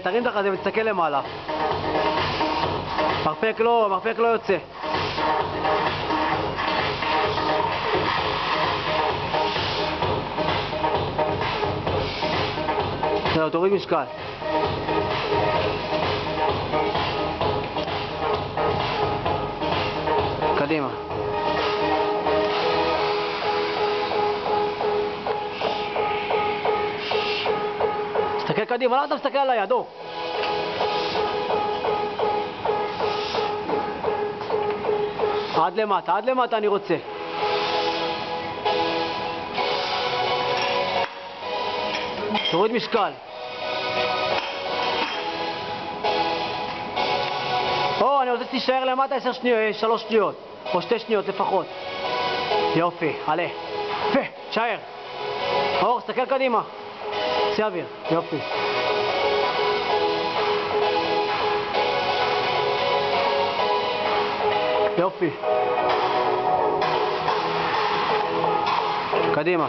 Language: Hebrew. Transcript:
תרים את החזה ותסתכל למעלה. מרפק לא יוצא. זהו, תוריד משקל. קדימה. תסתכל קדימה, למה אתה מסתכל על היד? עד למטה אני רוצה. תוריד משקל. אני רוצה שתישאר למטה 3 שניות, או 2 שניות לפחות. יופי, עלה. יפה, תשאר. תסתכל קדימה. צא אוויר, יופי. יופי. קדימה.